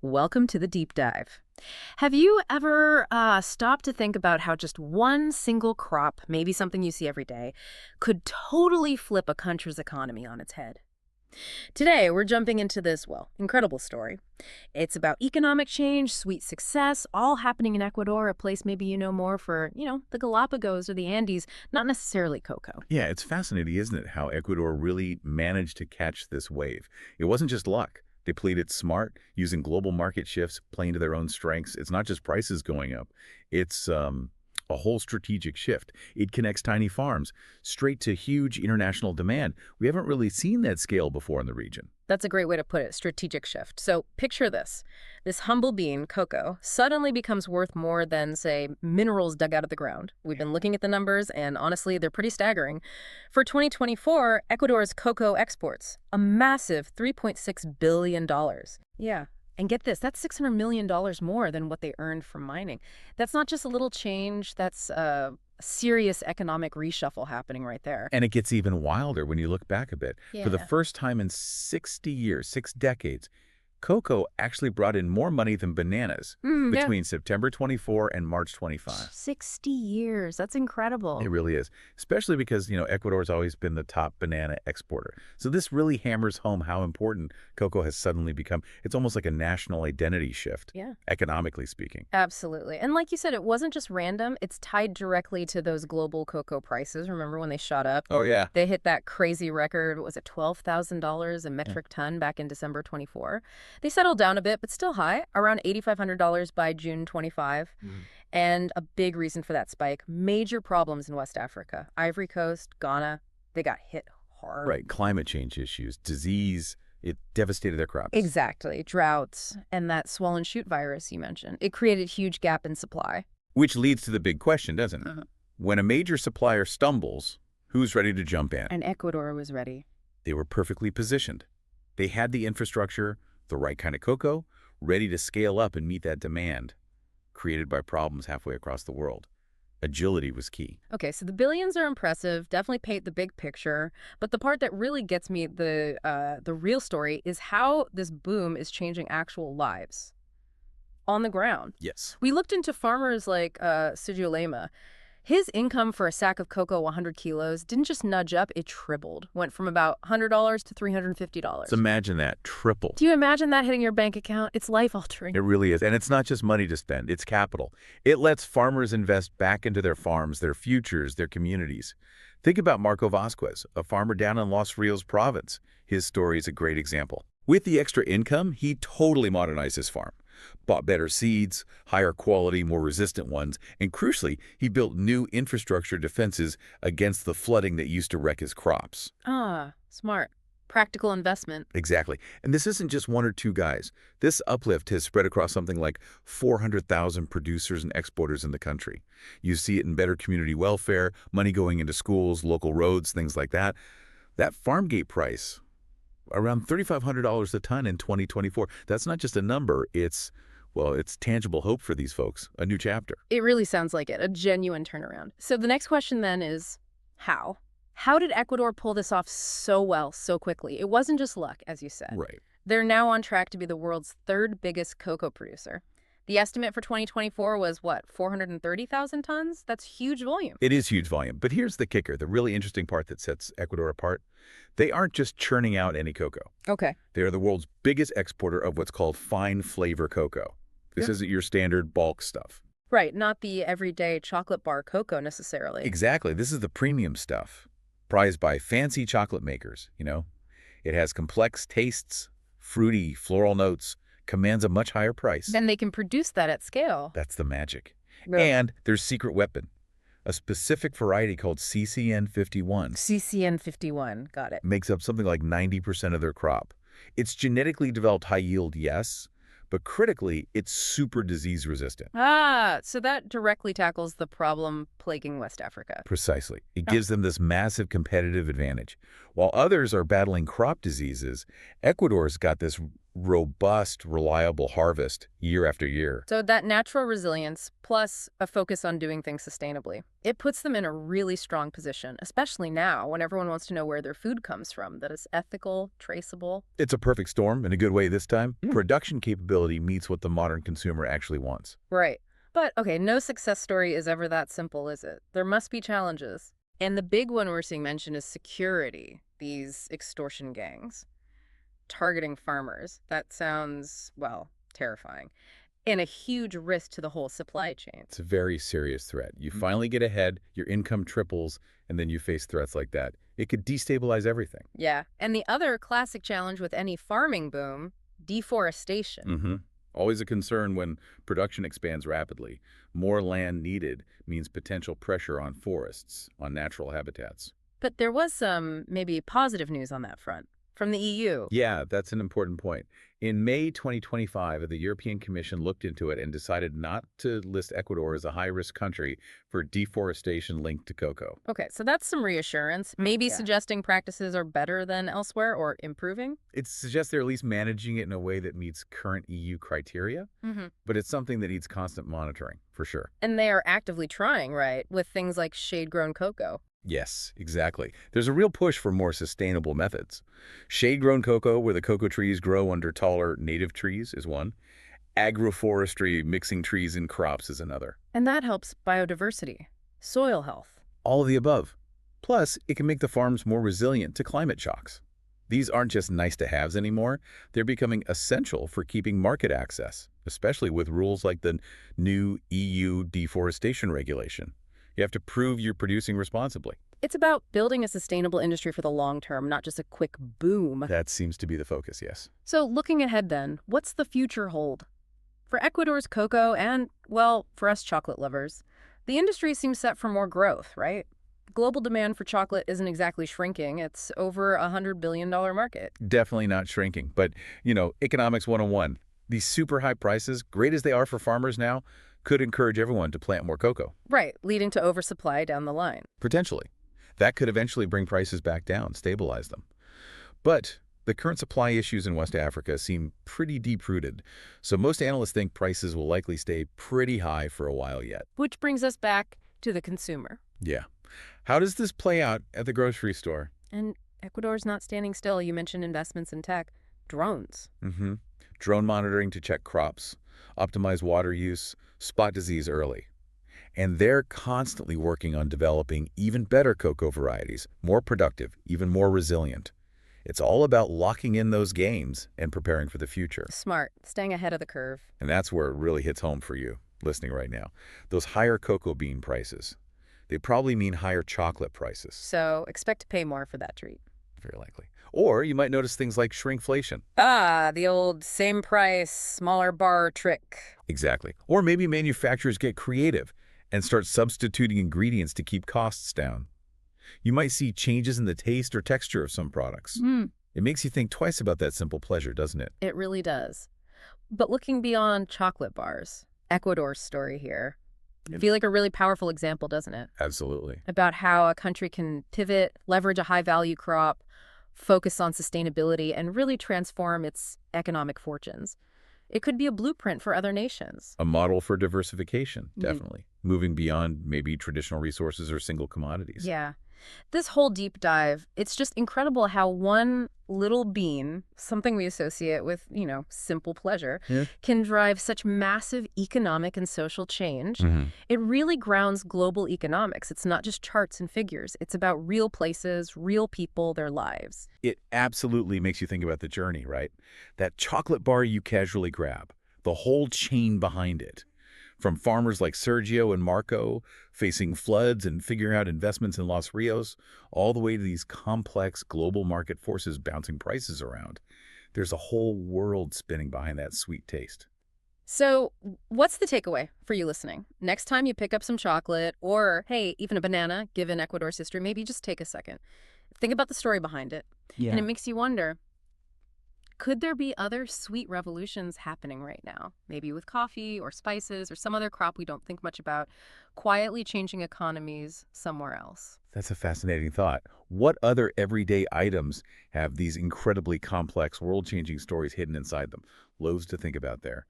Welcome to the deep dive. Have you ever stopped to think about how just one single crop, maybe something you see every day, could totally flip a country's economy on its head? Today, we're jumping into this, well, incredible story. It's about economic change, sweet success, all happening in Ecuador, a place maybe you know more for, the Galapagos or the Andes, not necessarily cocoa. Yeah, it's fascinating, isn't it, how Ecuador really managed to catch this wave. It wasn't just luck. They played it smart, using global market shifts, playing to their own strengths. It's not just prices going up. It's a whole strategic shift. It connects tiny farms straight to huge international demand. We haven't really seen that scale before in the region. That's a great way to put it, strategic shift. So picture this. This humble bean, cocoa, suddenly becomes worth more than, say, minerals dug out of the ground. We've been looking at the numbers, and honestly, they're pretty staggering. For 2024, Ecuador's cocoa exports, a massive $3.6 billion. Yeah. And get this, that's $600 million more than what they earned from mining. That's not just a little change, that's a serious economic reshuffle happening right there. And it gets even wilder when you look back a bit. For the Yeah. first time in 60 years, 6 decades, cocoa actually brought in more money than bananas Yeah. between September 24 and March 25. 60 years. That's incredible. It really is, especially because, Ecuador's always been the top banana exporter. So this really hammers home how important cocoa has suddenly become. It's almost like a national identity shift, Yeah. economically speaking. Absolutely. And like you said, it wasn't just random. It's tied directly to those global cocoa prices. Remember when they shot up? Oh, yeah. They hit that crazy record, what was it, $12,000 a metric ton back in December 24. They settled down a bit, but still high, around $8,500 by June 25. And a big reason for that spike, major problems in West Africa. Ivory Coast, Ghana, they got hit hard. Right. Climate change issues, disease, it devastated their crops. Exactly. Droughts and that swollen shoot virus you mentioned. It created a huge gap in supply. Which leads to the big question, doesn't it? When a major supplier stumbles, who's ready to jump in? And Ecuador was ready. They were perfectly positioned. They had the infrastructure, the right kind of cocoa, ready to scale up and meet that demand created by problems halfway across the world. Agility was key. Okay, so the billions are impressive, definitely paint the big picture, but the part that really gets me, the real story, is how this boom is changing actual lives on the ground. Yes. We looked into farmers like Cergio Lema. His income for a sack of cocoa, 100 kilos, didn't just nudge up, it tripled. Went from about $100 to $350. So imagine that, triple. Do you imagine that hitting your bank account? It's life-altering. It really is. And it's not just money to spend, it's capital. It lets farmers invest back into their farms, their futures, their communities. Think about Marco Vasquez, a farmer down in Los Rios province. His story is a great example. With the extra income, he totally modernized his farm. Bought better seeds, higher quality, more resistant ones, and crucially, he built new infrastructure defenses against the flooding that used to wreck his crops. Ah, smart. Practical investment. Exactly. And this isn't just one or two guys. This uplift has spread across something like 400,000 producers and exporters in the country. You see it in better community welfare, money going into schools, local roads, things like that. That farm gate price, around $3,500 a ton in 2024. That's not just a number. It's tangible hope for these folks, a new chapter. It really sounds like it, a genuine turnaround. So the next question then is, how? How did Ecuador pull this off so well, so quickly? It wasn't just luck, as you said. Right. They're now on track to be the world's third biggest cocoa producer. The estimate for 2024 was, what, 430,000 tons? That's huge volume. It is huge volume. But here's the kicker, the really interesting part that sets Ecuador apart. They aren't just churning out any cocoa. Okay. They are the world's biggest exporter of what's called fine flavor cocoa. This isn't your standard bulk stuff. Right, not the everyday chocolate bar cocoa necessarily. Exactly. This is the premium stuff, prized by fancy chocolate makers, It has complex tastes, fruity, floral notes, commands a much higher price. Then they can produce that at scale. That's the magic. Really? And there's secret weapon, a specific variety called CCN51. CCN51, got it. Makes up something like 90% of their crop. It's genetically developed high yield, yes, but critically, it's super disease resistant. Ah, so that directly tackles the problem plaguing West Africa. Precisely. It gives them this massive competitive advantage. While others are battling crop diseases, Ecuador's got this robust, reliable harvest year after year. So that natural resilience plus a focus on doing things sustainably, it puts them in a really strong position, especially now when everyone wants to know where their food comes from, that is ethical, traceable. It's a perfect storm in a good way this time. Production capability meets what the modern consumer actually wants. Right. But, okay, no success story is ever that simple, is it? There must be challenges. And the big one we're seeing mentioned is security, these extortion gangs targeting farmers. That sounds, well, terrifying. And a huge risk to the whole supply chain. It's a very serious threat. You finally get ahead, your income triples, and then you face threats like that. It could destabilize everything. Yeah. And the other classic challenge with any farming boom, deforestation. Always a concern when production expands rapidly. More land needed means potential pressure on forests, on natural habitats. But there was some maybe positive news on that front from the EU. Yeah, that's an important point. In May 2025, the European Commission looked into it and decided not to list Ecuador as a high-risk country for deforestation linked to cocoa. Okay, so that's some reassurance. Maybe Yeah. suggesting practices are better than elsewhere or improving. It suggests they're at least managing it in a way that meets current EU criteria, but it's something that needs constant monitoring, for sure. And they are actively trying, right, with things like shade-grown cocoa. Yes, exactly. There's a real push for more sustainable methods. Shade-grown cocoa, where the cocoa trees grow under taller native trees, is one. Agroforestry, mixing trees and crops, is another. And that helps biodiversity, soil health. All of the above. Plus, it can make the farms more resilient to climate shocks. These aren't just nice-to-haves anymore. They're becoming essential for keeping market access, especially with rules like the new EU deforestation regulation. You have to prove you're producing responsibly. It's about building a sustainable industry for the long term, not just a quick boom. That seems to be the focus, yes. So looking ahead then, what's the future hold? For Ecuador's cocoa and, well, for us chocolate lovers, the industry seems set for more growth, right? Global demand for chocolate isn't exactly shrinking. It's over a $100 billion market. Definitely not shrinking. But, economics 101. These super high prices, great as they are for farmers now, could encourage everyone to plant more cocoa. Right, leading to oversupply down the line. Potentially. That could eventually bring prices back down, stabilize them. But the current supply issues in West Africa seem pretty deep-rooted, so most analysts think prices will likely stay pretty high for a while yet. Which brings us back to the consumer. Yeah. How does this play out at the grocery store? And Ecuador's not standing still. You mentioned investments in tech. Drones. Drone monitoring to check crops, optimize water use, spot disease early. And they're constantly working on developing even better cocoa varieties, more productive, even more resilient. It's all about locking in those gains and preparing for the future. Smart. Staying ahead of the curve. And that's where it really hits home for you, listening right now. Those higher cocoa bean prices, they probably mean higher chocolate prices. So expect to pay more for that treat. Very likely. Or you might notice things like shrinkflation. Ah, the old same price, smaller bar trick. Exactly. Or maybe manufacturers get creative and start substituting ingredients to keep costs down. You might see changes in the taste or texture of some products. It makes you think twice about that simple pleasure, doesn't it? It really does. But looking beyond chocolate bars, Ecuador's story here, I feel like a really powerful example, doesn't it? Absolutely. About how a country can pivot, leverage a high-value crop, focus on sustainability, and really transform its economic fortunes. It could be a blueprint for other nations. A model for diversification, definitely. Moving beyond maybe traditional resources or single commodities. Yeah. This whole deep dive, it's just incredible how one little bean, something we associate with, simple pleasure, can drive such massive economic and social change. It really grounds global economics. It's not just charts and figures. It's about real places, real people, their lives. It absolutely makes you think about the journey, right? That chocolate bar you casually grab, the whole chain behind it. From farmers like Sergio and Marco facing floods and figuring out investments in Los Rios, all the way to these complex global market forces bouncing prices around. There's a whole world spinning behind that sweet taste. So what's the takeaway for you listening? Next time you pick up some chocolate or, hey, even a banana, given Ecuador's history, maybe just take a second. Think about the story behind it. Yeah. And it makes you wonder, Could there be other sweet revolutions happening right now? Maybe with coffee or spices or some other crop we don't think much about, quietly changing economies somewhere else. That's a fascinating thought. What other everyday items have these incredibly complex, world-changing stories hidden inside them? Loads to think about there.